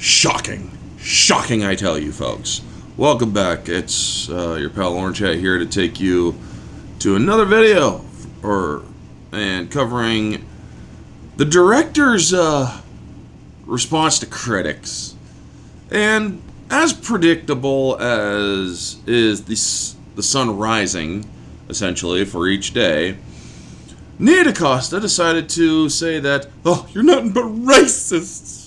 Shocking. Shocking, I tell you, folks. Welcome back. It's your pal Orange Hat here to take you to another video and covering the director's response to critics. And as predictable as is the sun rising, essentially, for each day, Nia DaCosta decided to say that, oh, you're nothing but racists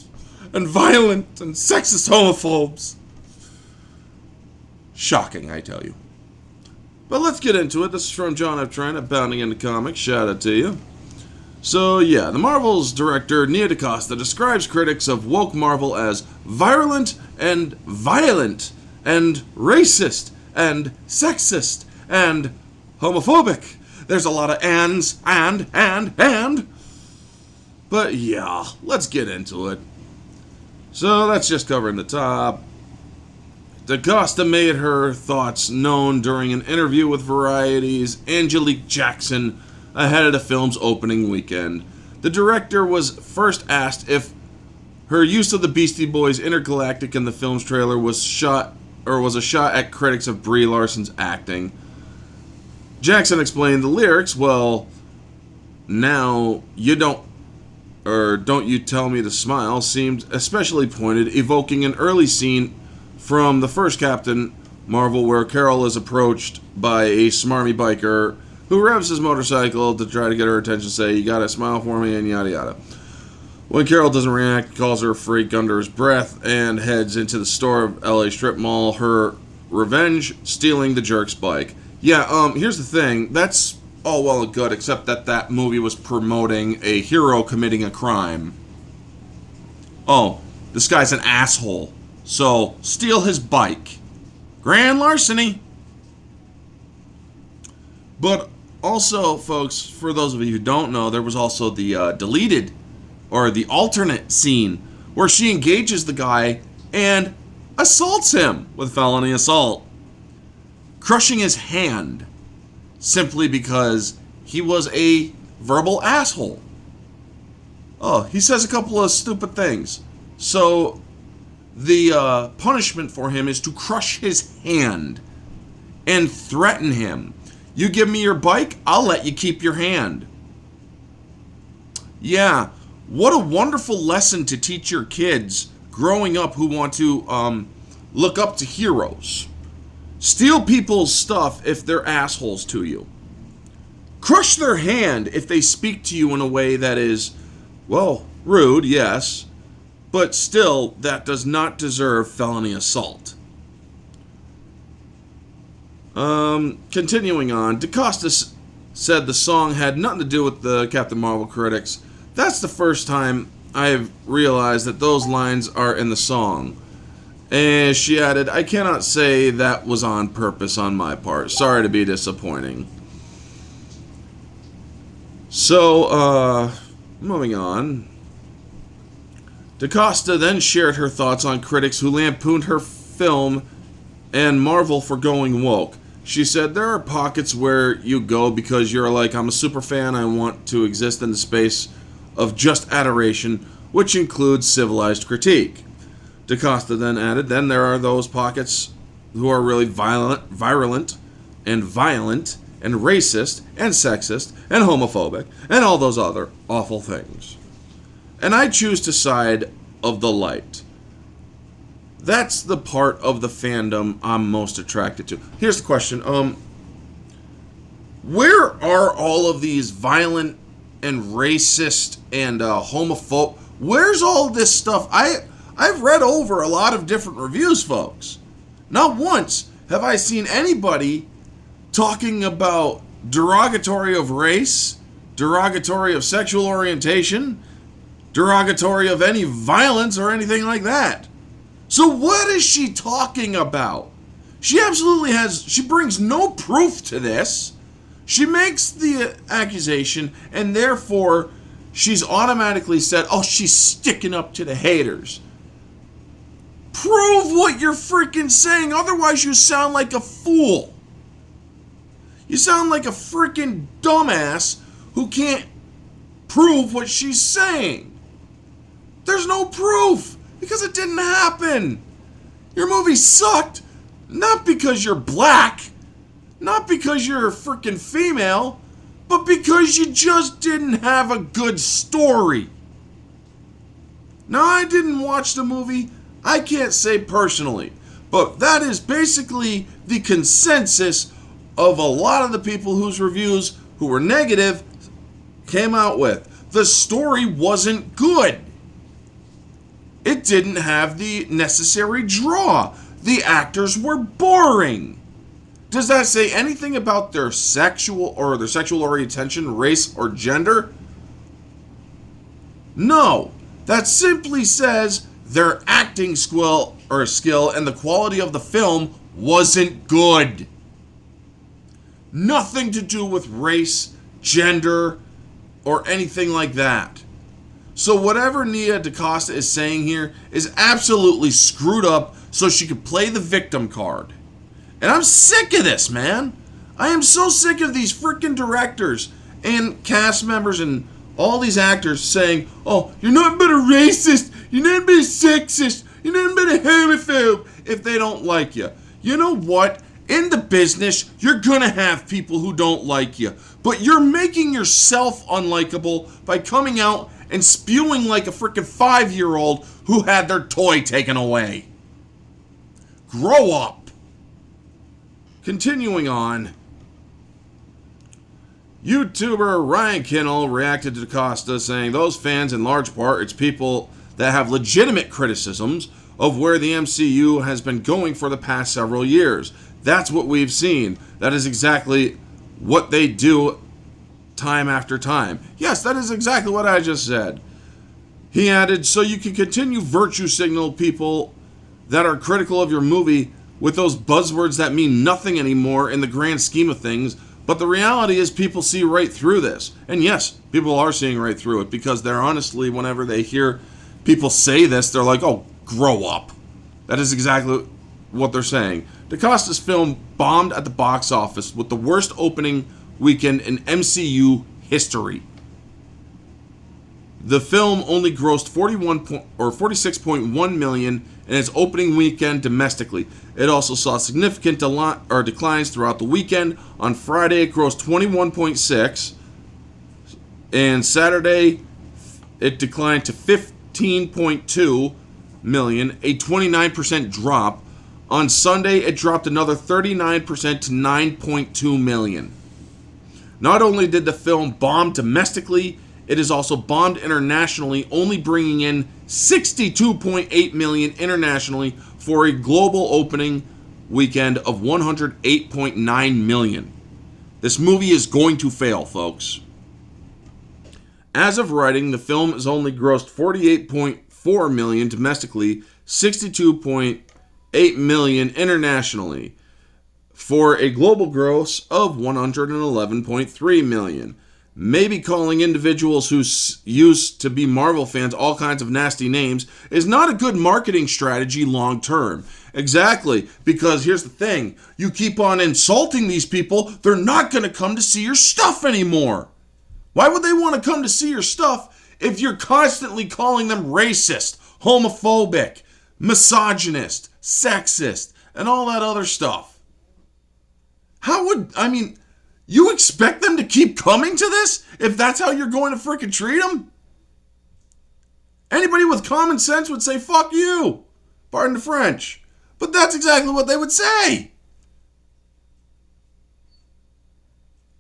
and violent and sexist homophobes. Shocking, I tell you. But let's get into it. This is from John F. Trent at Bounding into Comics. Shout out to you. So yeah, the Marvels director Nia DaCosta describes critics of woke Marvel as virulent and violent and racist and sexist and homophobic. There's a lot of ands, and. But yeah, let's get into it. So that's just covering the top. DaCosta made her thoughts known during an interview with Variety's Angelique Jackson ahead of the film's opening weekend. The director was first asked if her use of the Beastie Boys' Intergalactic in the film's trailer was a shot at critics of Brie Larson's acting. Jackson explained the lyrics, well, now you don't you tell me to smile, seemed especially pointed, evoking an early scene from the first Captain Marvel where Carol is approached by a smarmy biker who revs his motorcycle to try to get her attention, say, you gotta smile for me, and yada yada. When Carol doesn't react, he calls her a freak under his breath and heads into the store of LA Strip Mall, her revenge, stealing the jerk's bike. Yeah, here's the thing, that's all well and good, except that movie was promoting a hero committing a crime. Oh, this guy's an asshole. So, steal his bike. Grand larceny. But also, folks, for those of you who don't know, there was also the deleted, or the alternate scene, where she engages the guy and assaults him with felony assault, crushing his hand, simply because he was a verbal asshole. Oh, he says a couple of stupid things. So the punishment for him is to crush his hand and threaten him. You give me your bike, I'll let you keep your hand. Yeah, what a wonderful lesson to teach your kids growing up who want to look up to heroes. Steal people's stuff if they're assholes to you. Crush their hand if they speak to you in a way that is, well, rude, yes, but still, that does not deserve felony assault. Continuing on, DaCosta said the song had nothing to do with the Captain Marvel critics. That's the first time I've realized that those lines are in the song. And she added, I cannot say that was on purpose on my part. Sorry to be disappointing. So, moving on. DaCosta then shared her thoughts on critics who lampooned her film and Marvel for going woke. She said, there are pockets where you go because you're like, I'm a super fan, I want to exist in the space of just adoration, which includes civilized critique. DaCosta then added, then there are those pockets who are really virulent, and violent, and racist, and sexist, and homophobic, and all those other awful things. And I choose to side of the light. That's the part of the fandom I'm most attracted to. Here's the question, where are all of these violent and racist and homophobic, where's all this stuff? I've read over a lot of different reviews, folks. Not once have I seen anybody talking about derogatory of race, derogatory of sexual orientation, derogatory of any violence or anything like that. So what is she talking about? She brings no proof to this. She makes the accusation, and therefore she's automatically said, oh, she's sticking up to the haters. Prove what you're freaking saying, otherwise you sound like a fool. You sound like a freaking dumbass who can't prove what she's saying. There's no proof. Because it didn't happen. Your movie sucked. Not because you're black. Not because you're a freaking female. But because you just didn't have a good story. Now, I didn't watch the movie. I can't say personally. But that is basically the consensus of a lot of the people whose reviews who were negative came out with. The story wasn't good. It didn't have the necessary draw. The actors were boring. Does that say anything about their sexual orientation, race, or gender? No. That simply says their acting skill and the quality of the film wasn't good. Nothing to do with race, gender, or anything like that. So whatever Nia DaCosta is saying here is absolutely screwed up so she could play the victim card. And I'm sick of this, man. I am so sick of these freaking directors and cast members and all these actors saying, oh, you're not but a racist, you're not but a sexist, you're not but a homophobe if they don't like you. You know what? In the business, you're gonna have people who don't like you. But you're making yourself unlikable by coming out and spewing like a freaking 5-year-old who had their toy taken away. Grow up. Continuing on. YouTuber Ryan Kinnell reacted to DaCosta saying those fans, in large part, it's people that have legitimate criticisms of where the MCU has been going for the past several years. That's what we've seen. That is exactly what they do time after time. Yes, that is exactly what I just said. He added, so you can continue virtue signal people that are critical of your movie with those buzzwords that mean nothing anymore in the grand scheme of things. But the reality is people see right through this. And yes, people are seeing right through it because they're honestly, whenever they hear people say this, they're like, oh, grow up. That is exactly what they're saying. DaCosta's film bombed at the box office with the worst opening weekend in MCU history. The film only grossed 46.1 million in its opening weekend domestically. It also saw significant declines throughout the weekend. On Friday, it grossed 21.6, and Saturday, it declined to 15.2 million, a 29% drop. On Sunday, it dropped another 39% to 9.2 million. Not only did the film bomb domestically, it has also bombed internationally, only bringing in 62.8 million internationally for a global opening weekend of 108.9 million. This movie is going to fail, folks. As of writing, the film has only grossed 48.4 million domestically, 62.8 million internationally, for a global gross of 111.3 million. Maybe calling individuals who used to be Marvel fans all kinds of nasty names is not a good marketing strategy long term. Exactly, because here's the thing. You keep on insulting these people, they're not going to come to see your stuff anymore. Why would they want to come to see your stuff if you're constantly calling them racist, homophobic, misogynist, sexist, and all that other stuff? You expect them to keep coming to this if that's how you're going to freaking treat them? Anybody with common sense would say, fuck you. Pardon the French. But that's exactly what they would say.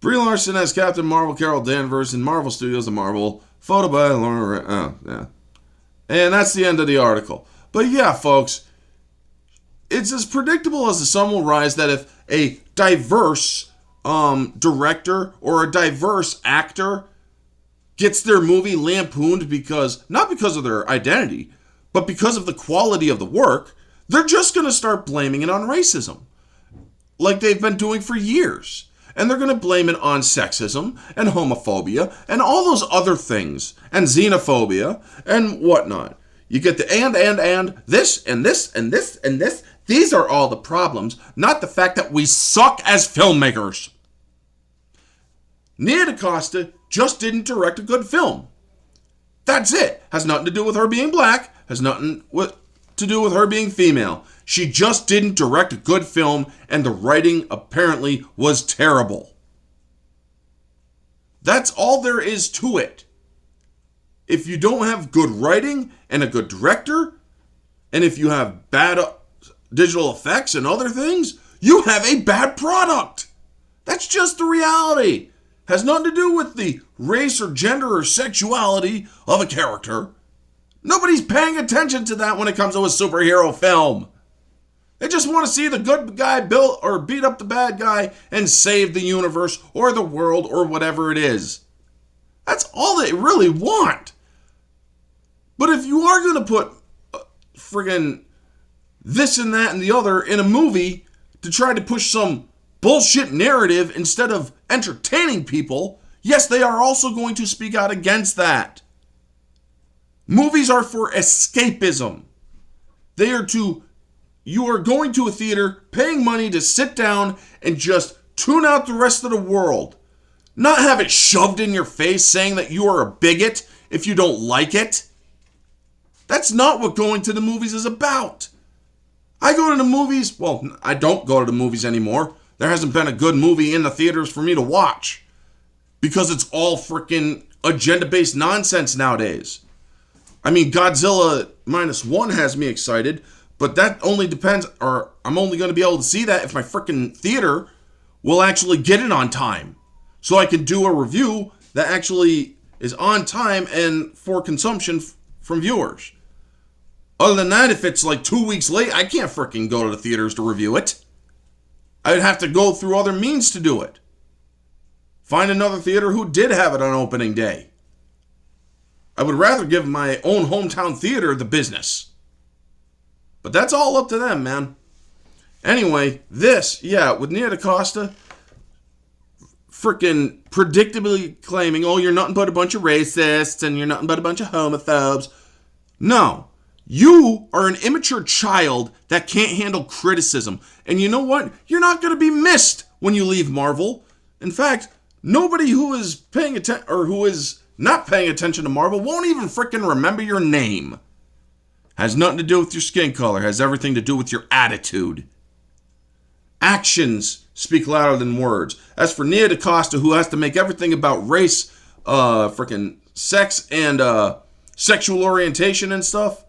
Brie Larson as Captain Marvel, Carol Danvers in Marvel Studios, The Marvel. Photo by Lauren. Yeah. And that's the end of the article. But yeah, folks, it's as predictable as the sun will rise that if a diverse director or a diverse actor gets their movie lampooned not because of their identity, but because of the quality of the work, they're just going to start blaming it on racism, like they've been doing for years. And they're going to blame it on sexism and homophobia and all those other things, and xenophobia and whatnot. You get the and this and this and this and this. These are all the problems, not the fact that we suck as filmmakers. Nia DaCosta just didn't direct a good film. That's it. Has nothing to do with her being black. Has nothing to do with her being female. She just didn't direct a good film, and the writing apparently was terrible. That's all there is to it. If you don't have good writing and a good director, and if you have bad digital effects and other things, you have a bad product. That's just the reality. Has nothing to do with the race or gender or sexuality of a character. Nobody's paying attention to that when it comes to a superhero film. They just want to see the good guy build or beat up the bad guy and save the universe or the world or whatever it is. That's all they really want. But if you are going to put friggin' this and that and the other in a movie to try to push some bullshit narrative instead of entertaining people, yes, they are also going to speak out against that. Movies are for escapism. You are going to a theater, paying money to sit down and just tune out the rest of the world. Not have it shoved in your face saying that you are a bigot if you don't like it. That's not what going to the movies is about. I go to the movies, well, I don't go to the movies anymore. There hasn't been a good movie in the theaters for me to watch. Because it's all freaking agenda-based nonsense nowadays. I mean, Godzilla -1 has me excited, but that only depends, or I'm only going to be able to see that if my freaking theater will actually get it on time. So I can do a review that actually is on time and for consumption from viewers. Other than that, if it's like 2 weeks late, I can't freaking go to the theaters to review it. I'd have to go through other means to do it. Find another theater who did have it on opening day. I would rather give my own hometown theater the business. But that's all up to them, man. Anyway, with Nia DaCosta freaking predictably claiming, oh, you're nothing but a bunch of racists and you're nothing but a bunch of homophobes. No. You are an immature child that can't handle criticism. And you know what? You're not going to be missed when you leave Marvel. In fact, nobody who is paying attention or who is not paying attention to Marvel won't even freaking remember your name. Has nothing to do with your skin color. Has everything to do with your attitude. Actions speak louder than words. As for Nia DaCosta, who has to make everything about race, freaking sex, and sexual orientation and stuff,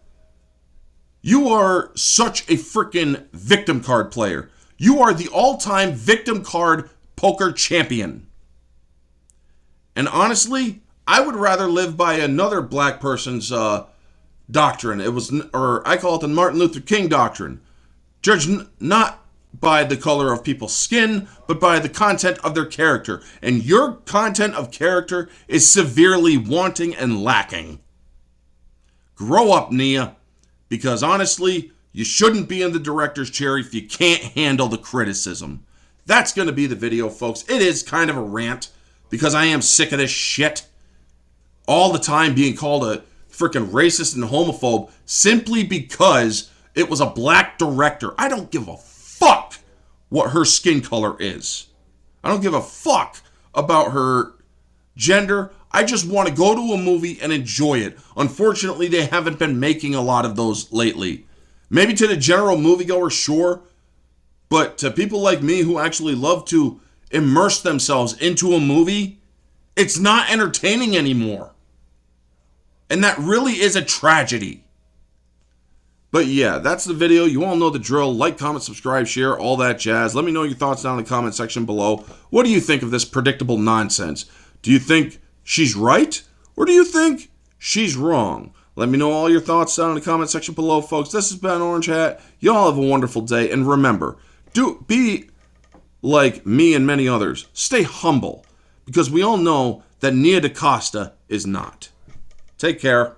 you are such a freaking victim card player. You are the all-time victim card poker champion. And honestly, I would rather live by another black person's doctrine. I call it the Martin Luther King doctrine. Judge not by the color of people's skin, but by the content of their character. And your content of character is severely wanting and lacking. Grow up, Nia. Because honestly, you shouldn't be in the director's chair if you can't handle the criticism. That's going to be the video, folks. It is kind of a rant because I am sick of this shit. All the time being called a freaking racist and homophobe simply because it was a black director. I don't give a fuck what her skin color is. I don't give a fuck about her gender. I just want to go to a movie and enjoy it. Unfortunately, they haven't been making a lot of those lately. Maybe to the general moviegoer, sure. But to people like me who actually love to immerse themselves into a movie, it's not entertaining anymore. And that really is a tragedy. But yeah, that's the video. You all know the drill. Like, comment, subscribe, share, all that jazz. Let me know your thoughts down in the comment section below. What do you think of this predictable nonsense? Do you think she's right? Or do you think she's wrong? Let me know all your thoughts down in the comment section below, folks. This has been Orange Hat. Y'all have a wonderful day. And remember, be like me and many others. Stay humble. Because we all know that Nia DaCosta is not. Take care.